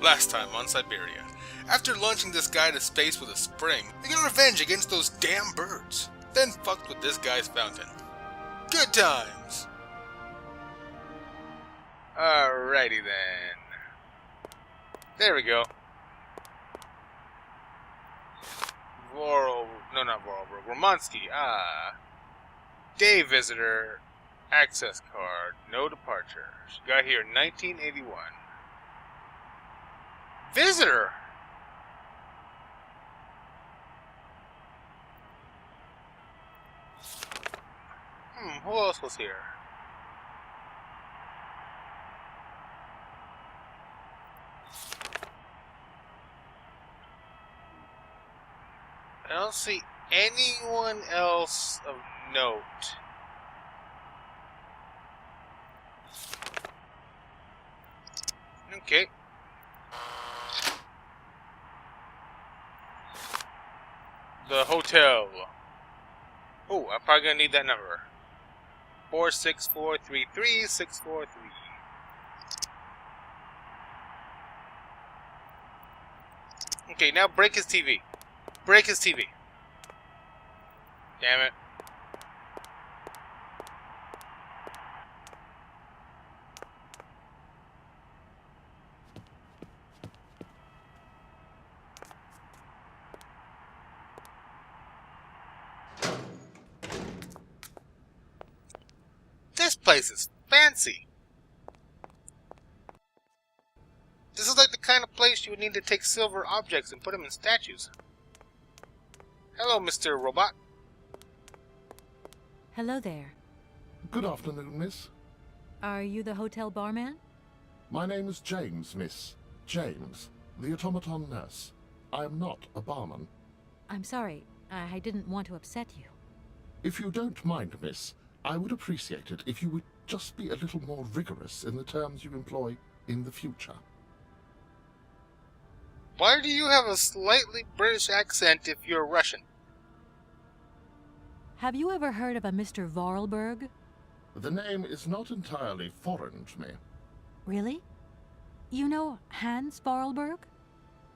Last time on Syberia, after launching this guy to space with a spring, they got revenge against those damn birds. Then fucked with this guy's fountain. Good times! Alrighty then. There we go. Romansky, Day visitor, access card, no departure. She got here in 1981. Visitor! Who else was here? I don't see anyone else of note. Okay. The hotel. Oh, I'm probably gonna need that number. 46433-643. Okay, now break his TV. Break his TV. Damn it. This place is fancy. This is like the kind of place you would need to take silver objects and put them in statues. Hello, Mr. Robot. Hello there. Good afternoon, miss. Are you the hotel barman? My name is James, miss. James, the automaton nurse. I am not a barman. I'm sorry. I didn't want to upset you. If you don't mind, miss, I would appreciate it if you would just be a little more rigorous in the terms you employ in the future. Why do you have a slightly British accent if you're Russian? Have you ever heard of a Mr. Vorarlberg? The name is not entirely foreign to me. Really? You know Hans Vorarlberg?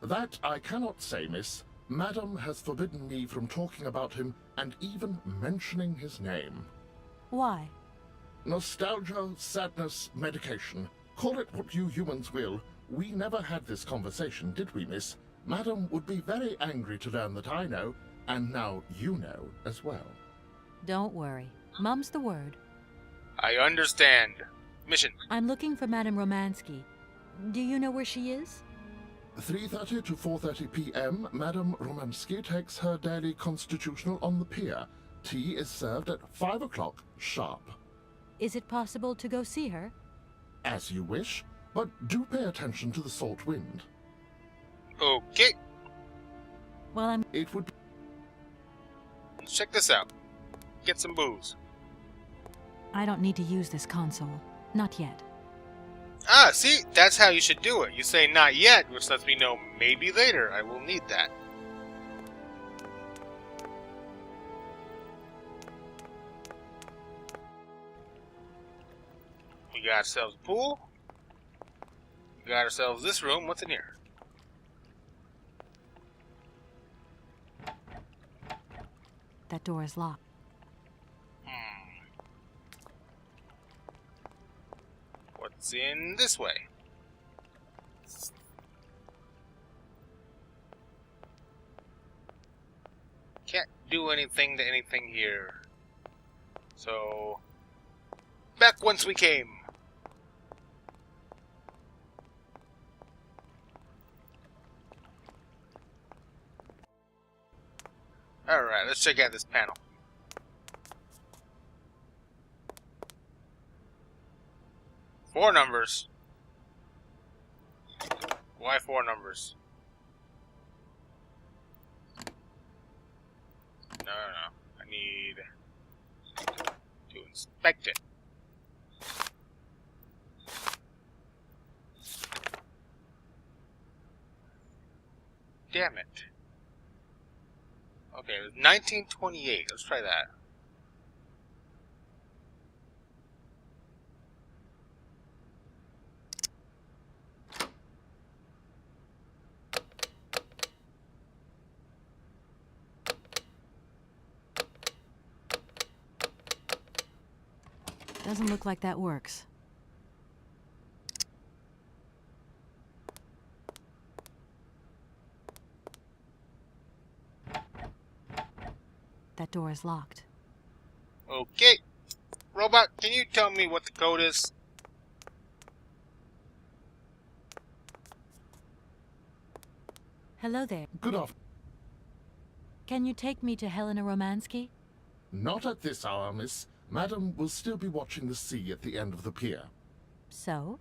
That I cannot say, miss. Madam has forbidden me from talking about him and even mentioning his name. Why? Nostalgia, sadness, medication. Call it what you humans will. We never had this conversation, did we, miss? Madam would be very angry to learn that I know, and now you know as well. Don't worry. Mum's the word. I understand. Mission. I'm looking for Madame Romansky. Do you know where she is? 3:30 to 4:30 p.m., Madame Romansky takes her daily constitutional on the pier. Tea is served at 5 o'clock sharp. Is it possible to go see her? As you wish, but do pay attention to the salt wind. Okay. Well, It would... Let's check this out. Get some booze. I don't need to use this console. Not yet. Ah, see? That's how you should do it. You say not yet, which lets me know maybe later I will need that. We got ourselves a pool. We got ourselves this room. What's in here? That door is locked. What's in this way? Can't do anything to anything here. So, back whence we came. Alright, let's check out this panel. Four numbers. Why four numbers? No. I need to inspect it. Damn it. Okay, it was 1928. Let's try that. Doesn't look like that works. That door is locked. Okay. Robot, can you tell me what the code is? Hello there. Good afternoon. Can you take me to Helena Romansky? Not at this hour, miss. Madam will still be watching the sea at the end of the pier. So?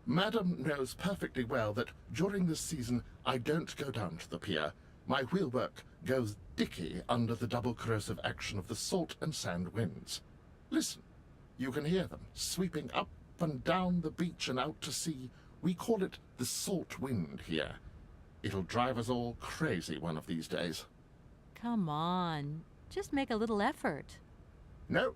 Madam knows perfectly well that during this season I don't go down to the pier. My wheelwork goes dicky under the double corrosive action of the salt and sand winds. Listen, you can hear them sweeping up and down the beach and out to sea. We call it the salt wind here. It'll drive us all crazy one of these days. Come on. Just make a little effort. No,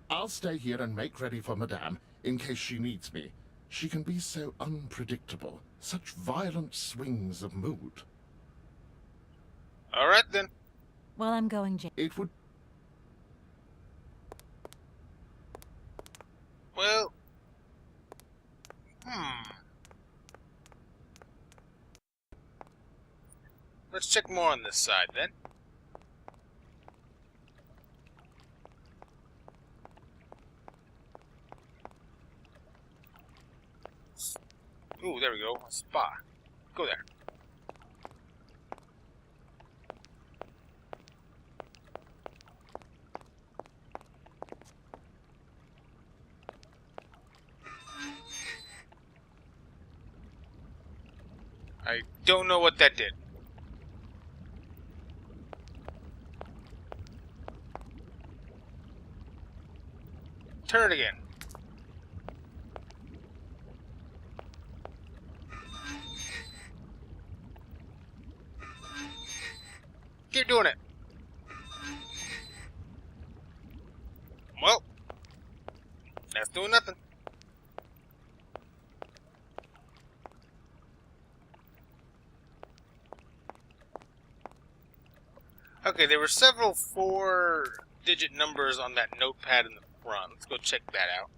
I'll stay here and make ready for Madame in case she needs me. She can be so unpredictable, such violent swings of mood. All right, then. Well, I'm going, Jane. It would... Well... Let's check more on this side, then. Ooh, there we go. A spa. Go there. I don't know what that did. Turn it again. Keep doing it. Well, that's doing nothing. Okay, there were several 4-digit numbers on that notepad in the front. Let's go check that out.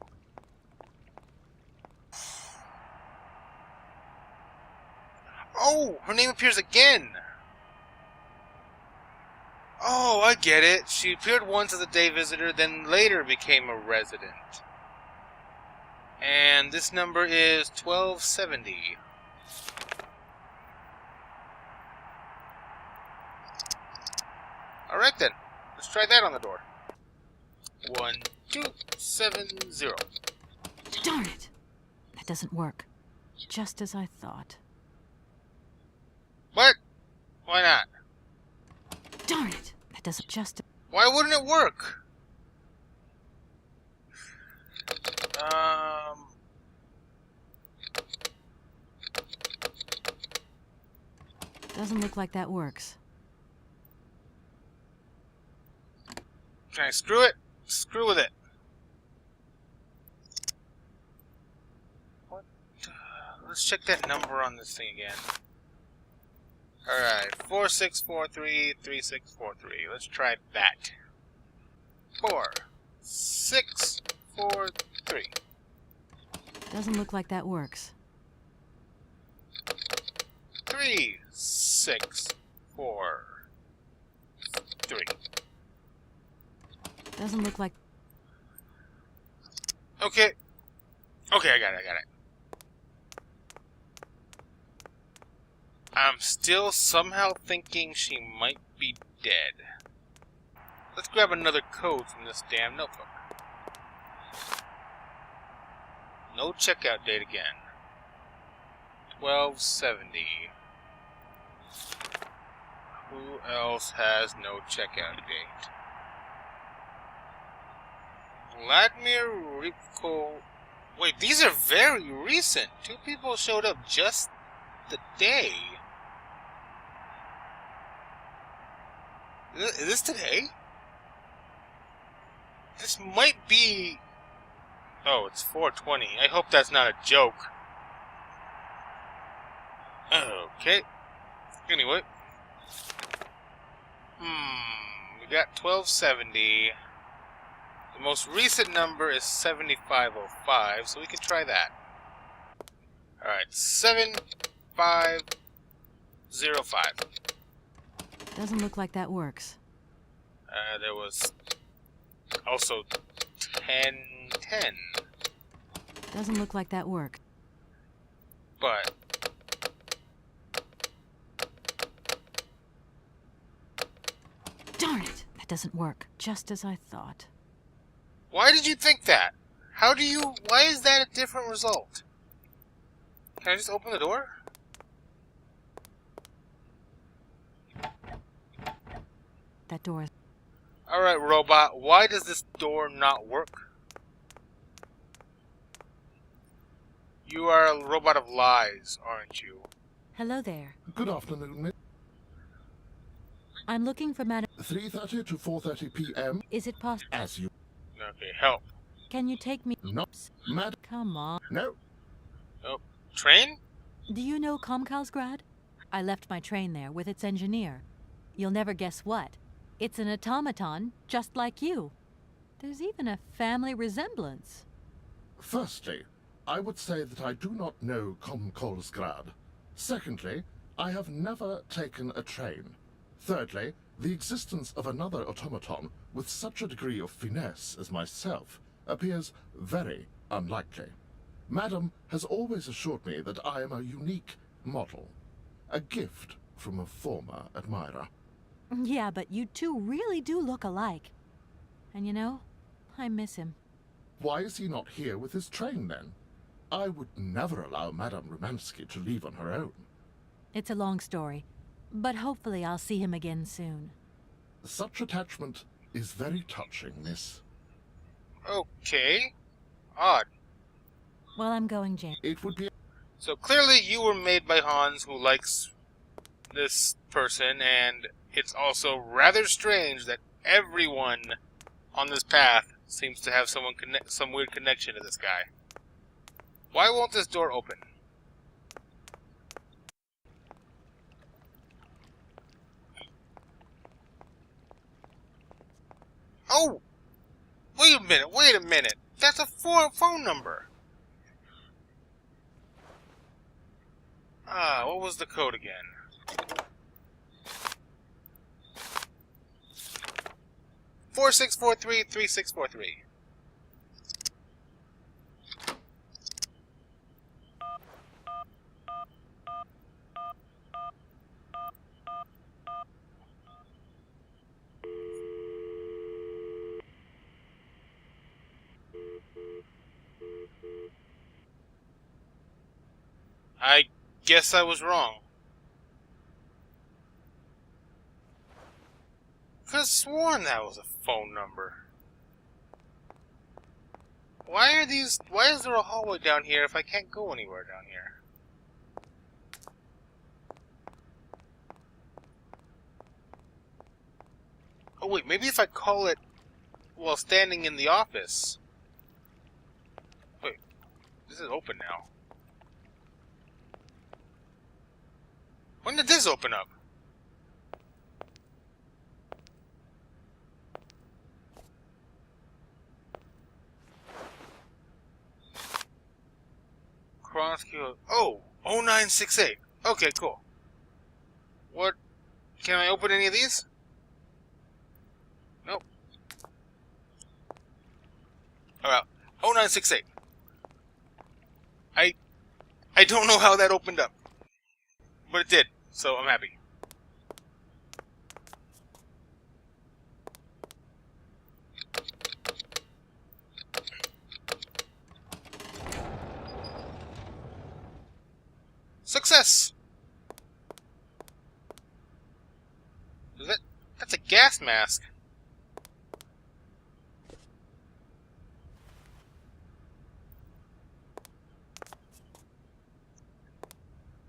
Oh, her name appears again! Oh, I get it. She appeared once as a day visitor, then later became a resident. And this number is 1270. Alright then, let's try that on the door. 1270. Darn it! That doesn't work. Just as I thought. What? Why not? Darn it! That doesn't just... Why wouldn't it work? Doesn't look like that works. Can I screw it? Screw with it. What? Let's check that number on this thing again. Alright, 46433643. Let's try that. 4643. Doesn't look like that works. 3643. Doesn't look like... Okay. Okay, I got it. I'm still somehow thinking she might be dead. Let's grab another code from this damn notebook. No checkout date again. 1270. Who else has no checkout date? Vladimir Ripko... Wait, these are very recent. 2 people showed up just the day. Is this today? This might be... Oh, it's 420. I hope that's not a joke. Okay. Anyway. We got 1270. The most recent number is 7505, so we can try that. Alright, 7505. Doesn't look like that works. There was also 1010. Doesn't look like that works. But Darn it! That doesn't work. Just as I thought. why did you think that? Why is that a different result? Can I just open the door? That door is... Alright, robot, why does this door not work? You are a robot of lies, aren't you? Hello there. Good afternoon, Miss. I'm looking for Madam... 3:30 to 4:30 p.m. Is it possible? As you... Okay, help. Can you take me... No, madam. Come on. No. Oh, train? Do you know Komkalsgrad? I left my train there with its engineer. You'll never guess what. It's an automaton, just like you. There's even a family resemblance. Firstly, I would say that I do not know Komkolsgrad. Secondly, I have never taken a train. Thirdly, the existence of another automaton with such a degree of finesse as myself appears very unlikely. Madam has always assured me that I am a unique model, a gift from a former admirer. Yeah, but you two really do look alike. And you know, I miss him. Why is he not here with his train, then? I would never allow Madame Rumansky to leave on her own. It's a long story, but hopefully I'll see him again soon. Such attachment is very touching, miss. Okay. Odd. Well, I'm going, Jane. It would be... So clearly you were made by Hans, who likes this person, and it's also rather strange that everyone on this path seems to have some weird connection to this guy. Why won't this door open? Oh! Wait a minute. That's a phone number. Ah, what was the code again? Four 3643-3643. I guess I was wrong. Could have sworn that was a phone number. Why is there a hallway down here if I can't go anywhere down here? Oh wait, maybe if I call it while standing in the office. Wait, this is open now. When did this open up? Cross-Q. Oh! 0968. Okay, cool. What? Can I open any of these? Nope. Alright. 0968. I don't know how that opened up. But it did, so I'm happy. Success! That's a gas mask.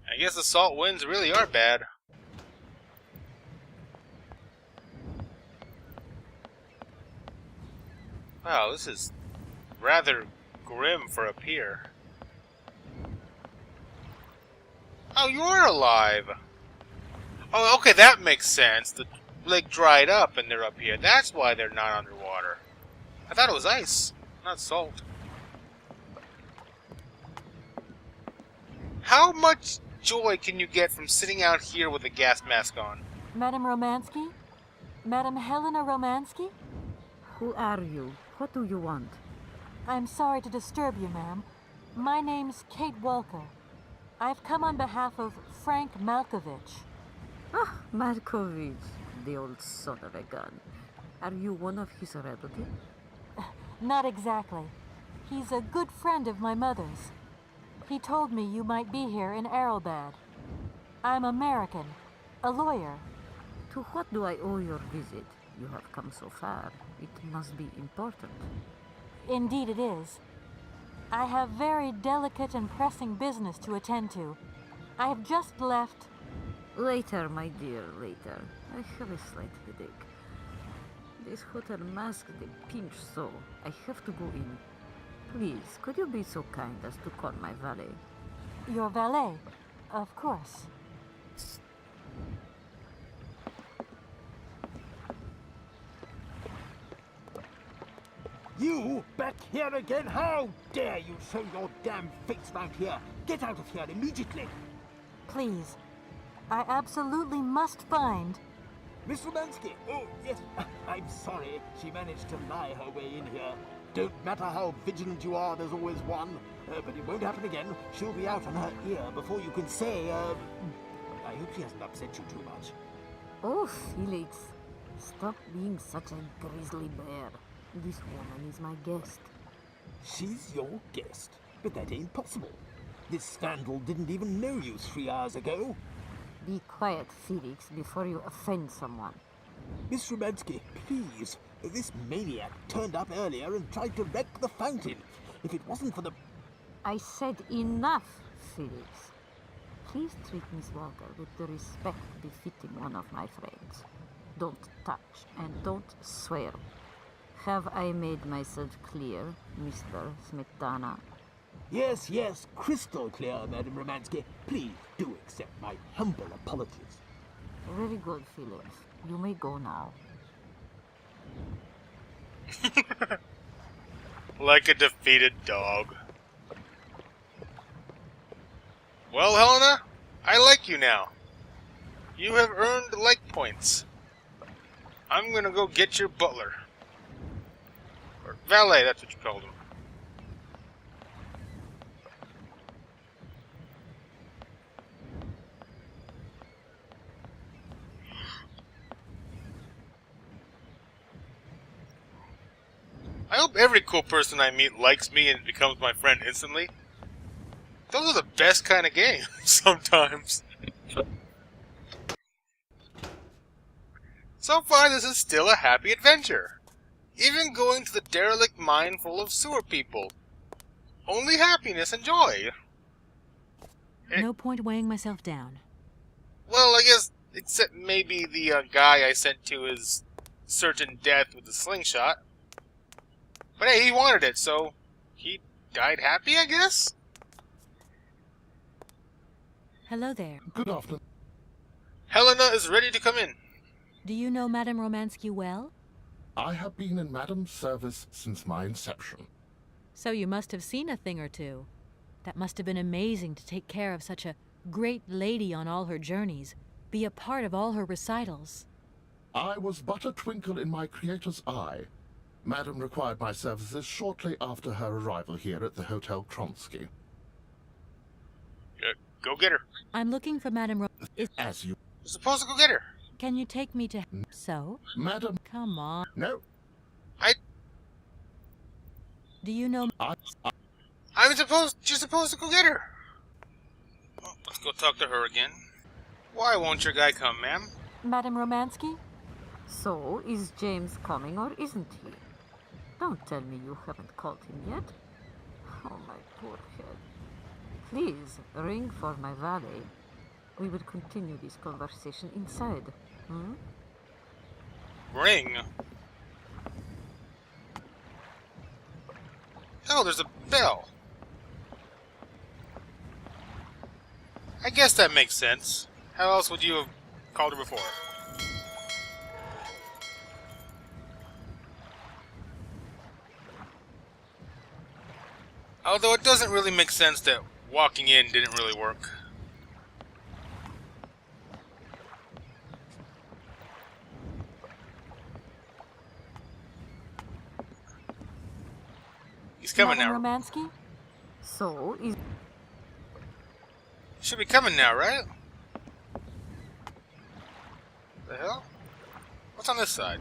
I guess the salt winds really are bad. Wow, this is rather grim for a pier. Oh, you're alive! Oh, okay, that makes sense. The lake dried up and they're up here. That's why they're not underwater. I thought it was ice, not salt. How much joy can you get from sitting out here with a gas mask on? Madam Romansky? Madam Helena Romansky? Who are you? What do you want? I'm sorry to disturb you, ma'am. My name's Kate Walker. I've come on behalf of Frank Malkovich. Ah, Markovich, the old son of a gun. Are you one of his relatives? Not exactly. He's a good friend of my mother's. He told me you might be here in Arrowbad. I'm American, a lawyer. To what do I owe your visit? You have come so far. It must be important. Indeed it is. I have very delicate and pressing business to attend to. I have just left... Later, my dear, later. I have a slight headache. This hotel mask, they pinch so. I have to go in. Please, could you be so kind as to call my valet? Your valet, of course. You back here again? How dare you show your damn face round here? Get out of here immediately! Please, I absolutely must find... Miss Romansky! Oh, yes, I'm sorry. She managed to lie her way in here. Don't matter how vigilant you are, there's always one. But it won't happen again. She'll be out on her ear before you can say, I hope she hasn't upset you too much. Oh, Felix. Stop being such a grizzly bear. This woman is my guest. She's your guest? But that ain't possible. This vandal didn't even know you 3 hours ago. Be quiet, Felix, before you offend someone. Miss Romansky, please. This maniac turned up earlier and tried to wreck the fountain. If it wasn't for the... I said enough, Felix. Please treat Miss Walker with the respect befitting one of my friends. Don't touch and don't swear. Have I made myself clear, Mr. Smetana? Yes, yes, crystal clear, Madam Romansky. Please do accept my humble apologies. Very good, Felix. You may go now. Like a defeated dog. Well, Helena, I like you now. You have earned like points. I'm gonna go get your butler. Or valet, that's what you called him. I hope every cool person I meet likes me and becomes my friend instantly. Those are the best kind of games, sometimes. So far, this is still a happy adventure. Even going to the derelict mine full of sewer people. Only happiness and joy. No point weighing myself down. Well, I guess, except maybe the guy I sent to his certain death with the slingshot. But hey, he wanted it, so he died happy, I guess? Hello there. Good afternoon. Helena is ready to come in. Do you know Madame Romansky well? I have been in Madam's service since my inception. So you must have seen a thing or two. That must have been amazing to take care of such a great lady on all her journeys, be a part of all her recitals. I was but a twinkle in my creator's eye. Madam required my services shortly after her arrival here at the Hotel Kronsky. Go get her. I'm looking for Madame As you... You're supposed to go get her. Can you take me to... So? Madam... Come on. No. Do you know... You're supposed to go get her. Well, let's go talk to her again. Why won't your guy come, ma'am? Madame Romansky? So, is James coming or isn't he? Don't tell me you haven't called him yet. Oh, my poor head. Please, ring for my valet. We will continue this conversation inside. Hmm? Ring? Oh, there's a bell. I guess that makes sense. How else would you have called her before? Although it doesn't really make sense that walking in didn't really work. He's coming Madam now. Romansky? So, is... Should be coming now, right? The hell? What's on this side?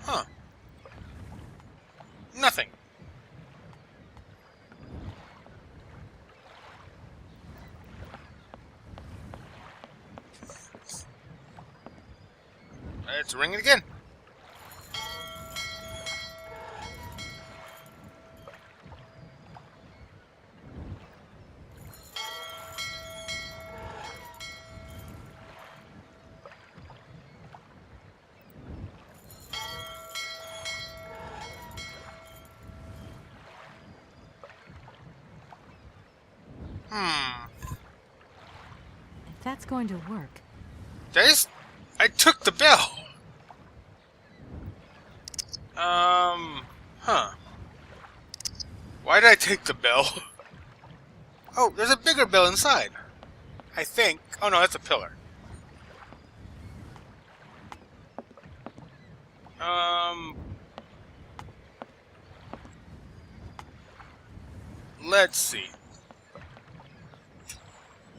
Huh. Nothing. It's ringing again. If that's going to work. I took the bell. Huh. Why did I take the bell? Oh, there's a bigger bell inside. I think. Oh no, that's a pillar. Let's see.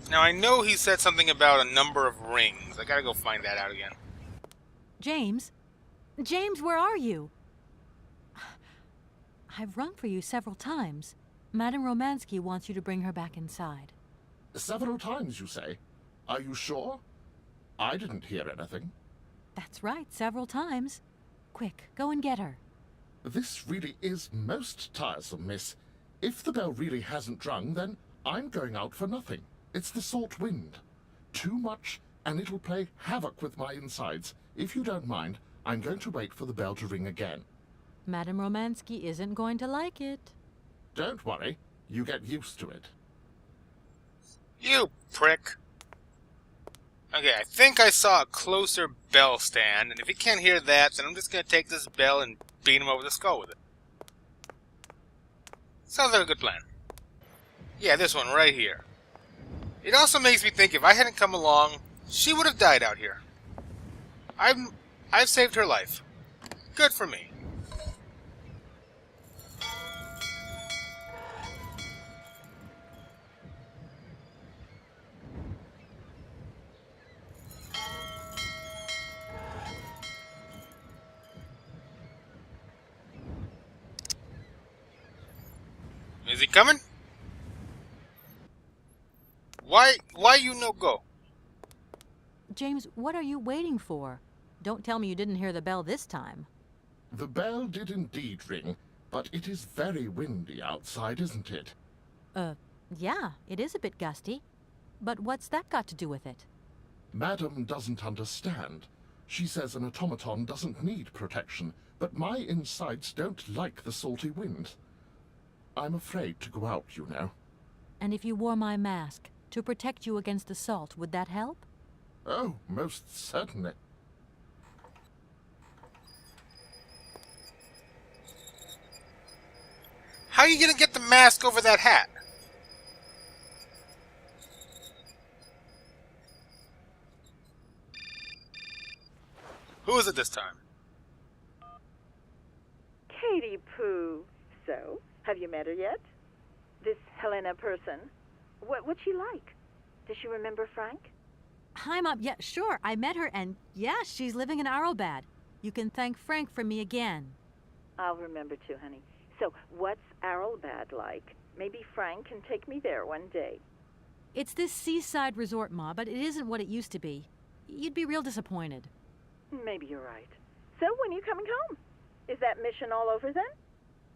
Now I know he said something about a number of rings. I gotta go find that out again. James? James, where are you? I've rung for you several times. Madame Romansky wants you to bring her back inside. Several times, you say? Are you sure? I didn't hear anything. That's right, several times. Quick, go and get her. This really is most tiresome, miss. If the bell really hasn't rung, then I'm going out for nothing. It's the salt wind. Too much, and it'll play havoc with my insides. If you don't mind, I'm going to wait for the bell to ring again. Madame Romansky isn't going to like it. Don't worry. You get used to it. You prick. Okay, I think I saw a closer bell stand, and if he can't hear that, then I'm just gonna take this bell and beat him over the skull with it. Sounds like a good plan. Yeah, this one right here. It also makes me think if I hadn't come along, she would have died out here. I've saved her life. Good for me. Is he coming? Why you no go? James, what are you waiting for? Don't tell me you didn't hear the bell this time. The bell did indeed ring, but it is very windy outside, isn't it? Yeah, it is a bit gusty. But what's that got to do with it? Madam doesn't understand. She says an automaton doesn't need protection, but my insides don't like the salty wind. I'm afraid to go out, you know. And if you wore my mask to protect you against the salt, would that help? Oh, most certainly. How are you gonna get the mask over that hat? Who is it this time? Katie Pooh. So, have you met her yet? This Helena person? What's she like? Does she remember Frank? Hi, Mom. Yeah, sure. I met her, and yeah, she's living in Arrowbad. You can thank Frank for me again. I'll remember to, honey. So, what's Arrowbad like? Maybe Frank can take me there one day. It's this seaside resort, Ma, but it isn't what it used to be. You'd be real disappointed. Maybe you're right. So, when are you coming home? Is that mission all over then?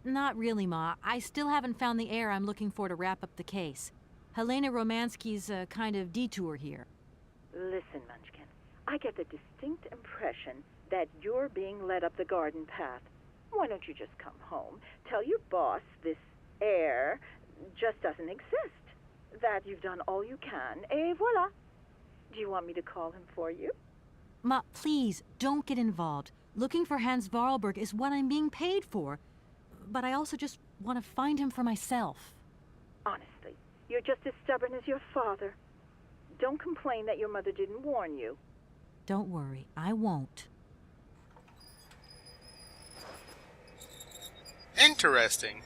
Not really, Ma. I still haven't found the heir I'm looking for to wrap up the case. Helena Romansky's a kind of detour here. Listen, Munchkin. I get the distinct impression that you're being led up the garden path. Why don't you just come home, tell your boss this heir just doesn't exist, that you've done all you can, et voila. Do you want me to call him for you? Ma, please, don't get involved. Looking for Hans Vorarlberg is what I'm being paid for. But I also just want to find him for myself. Honestly, you're just as stubborn as your father. Don't complain that your mother didn't warn you. Don't worry, I won't. Interesting.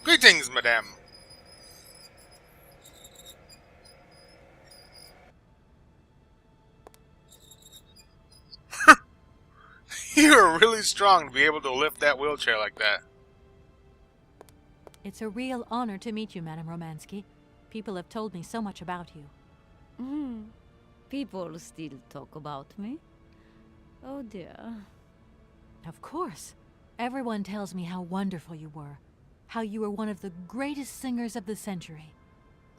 Greetings, madame. You're really strong to be able to lift that wheelchair like that. It's a real honor to meet you, Madame Romansky. People have told me so much about you. People still talk about me. Oh dear. Of course. Everyone tells me how wonderful you were. How you were one of the greatest singers of the century.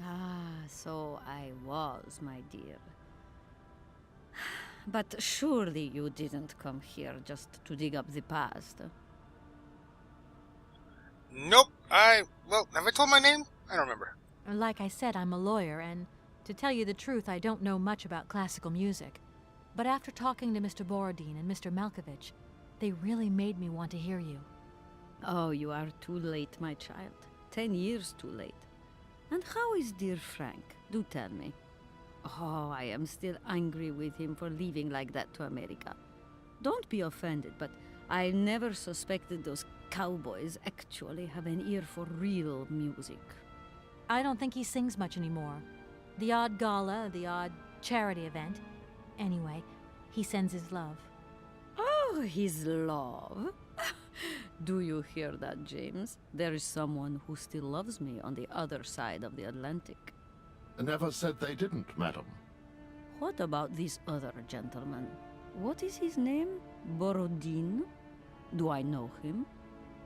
Ah, so I was, my dear. But surely you didn't come here just to dig up the past. Nope, well, have I told my name? I don't remember. Like I said, I'm a lawyer, and to tell you the truth, I don't know much about classical music. But after talking to Mr. Borodin and Mr. Malkovich, they really made me want to hear you. Oh, you are too late, my child. 10 years too late. And how is dear Frank? Do tell me. Oh, I am still angry with him for leaving like that to America. Don't be offended, but I never suspected those cowboys actually have an ear for real music. I don't think he sings much anymore. The odd gala, the odd charity event. Anyway, he sends his love. Oh, his love. Do you hear that, James? There is someone who still loves me on the other side of the Atlantic. Never said they didn't, madam. What about this other gentleman? What is his name? Borodin? Do I know him?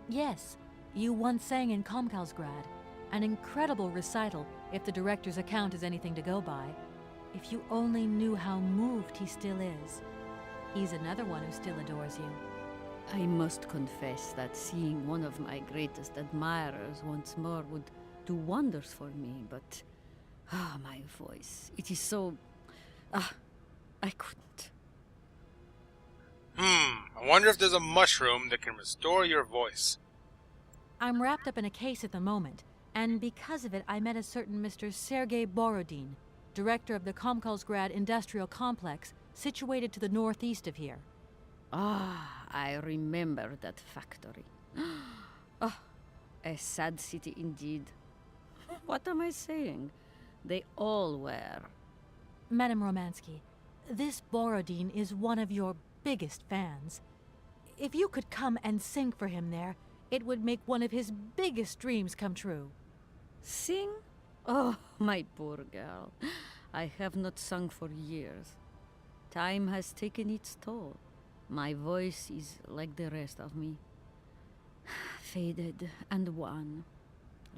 Yes, you once sang in Komkalsgrad. An incredible recital, if the director's account is anything to go by. If you only knew how moved he still is. He's another one who still adores you. I must confess that seeing one of my greatest admirers once more would do wonders for me, but... my voice. It is so... I couldn't. I wonder if there's a mushroom that can restore your voice. I'm wrapped up in a case at the moment, and because of it I met a certain Mr. Sergei Borodin, director of the Komkalsgrad Industrial Complex, situated to the northeast of here. I remember that factory. A sad city indeed. What am I saying? They all were. Madame Romansky, this Borodin is one of your biggest fans. If you could come and sing for him there, it would make one of his biggest dreams come true. Sing? Oh, my poor girl. I have not sung for years. Time has taken its toll. My voice is like the rest of me. Faded and wan,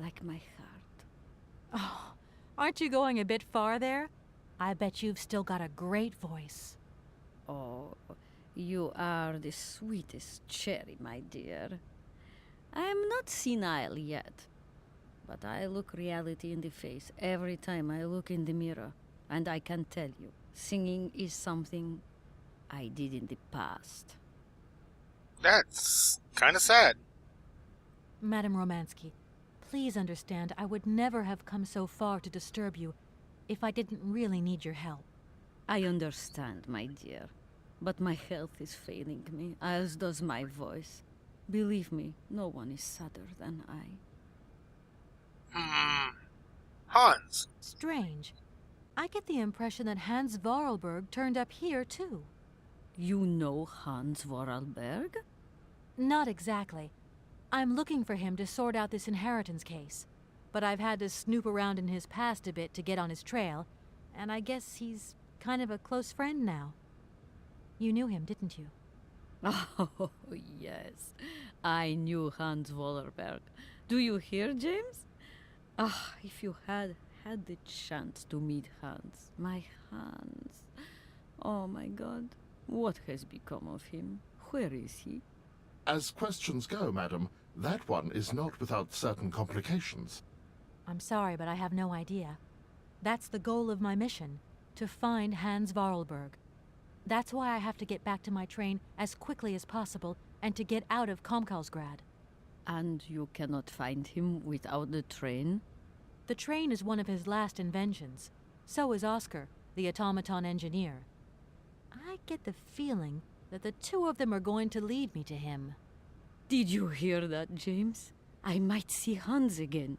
like my heart. Oh, aren't you going a bit far there? I bet you've still got a great voice. Oh, you are the sweetest cherry, my dear. I am not senile yet, but I look reality in the face every time I look in the mirror, and I can tell you, singing is something I did in the past. That's kind of sad. Madame Romansky, please understand I would never have come so far to disturb you if I didn't really need your help. I understand, my dear, but my health is failing me, as does my voice. Believe me, no one is sadder than I. Hans. Strange. I get the impression that Hans Vorarlberg turned up here, too. You know Hans Vorarlberg? Not exactly. I'm looking for him to sort out this inheritance case. But I've had to snoop around in his past a bit to get on his trail, and I guess he's kind of a close friend now. You knew him, didn't you? Oh, yes. I knew Hans Vorarlberg. Do you hear, James? If you had the chance to meet Hans. My Hans. Oh, my God. What has become of him? Where is he? As questions go, madam, that one is not without certain complications. I'm sorry, but I have no idea. That's the goal of my mission, To find Hans Varlberg. That's why I have to get back to my train as quickly as possible and to get out of Komkalsgrad. And you cannot find him without the train? The train is one of his last inventions. So is Oscar, the automaton engineer. I get the feeling that the two of them are going to lead me to him. Did you hear that, James? I might see Hans again.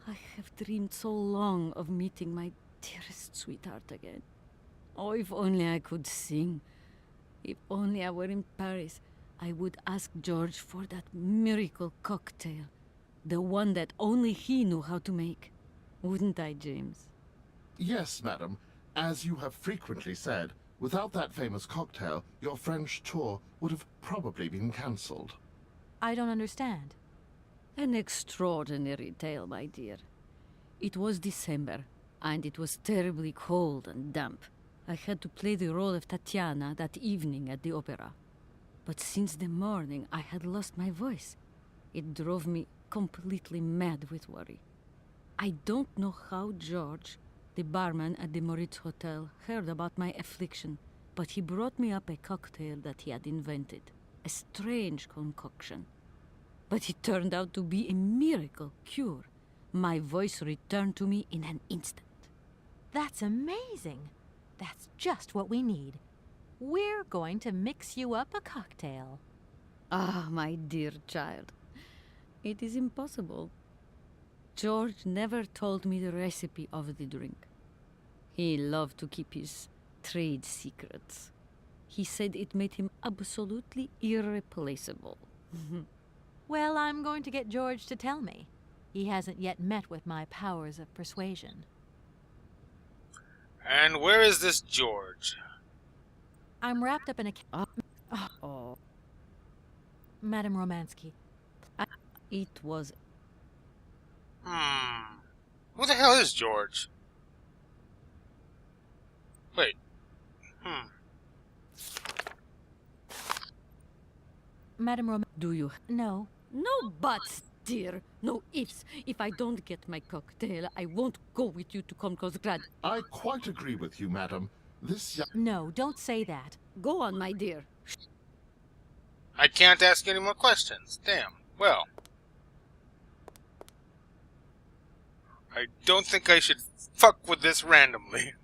I have dreamed so long of meeting my dearest sweetheart again. Oh, if only I could sing. If only I were in Paris, I would ask George for that miracle cocktail. The one that only he knew how to make. Wouldn't I, James? Yes, madam. As you have frequently said, without that famous cocktail, your French tour would have probably been cancelled. I don't understand. An extraordinary tale, my dear. It was December, and it was terribly cold and damp. I had to play the role of Tatiana that evening at the opera. But since the morning, I had lost my voice. It drove me completely mad with worry. I don't know how George, the barman at the Moritz Hotel, heard about my affliction, but he brought me up a cocktail that he had invented. A strange concoction. But it turned out to be a miracle cure. My voice returned to me in an instant. That's amazing. That's just what we need. We're going to mix you up a cocktail. Ah, my dear child. It is impossible. George never told me the recipe of the drink. He loved to keep his trade secrets. He said it made him absolutely irreplaceable. Well, I'm going to get George to tell me. He hasn't yet met with my powers of persuasion. And where is this George? I'm wrapped up in a... Oh, Madame Romansky. it was... Who the hell is George? Wait. Madame Rom... Do you... No. No buts, dear. No ifs. If I don't get my cocktail, I won't go with you to Komkalsgrad. I quite agree with you, madam. This young... No, don't say that. Go on, my dear. I can't ask you any more questions. Damn. Well. I don't think I should fuck with this randomly.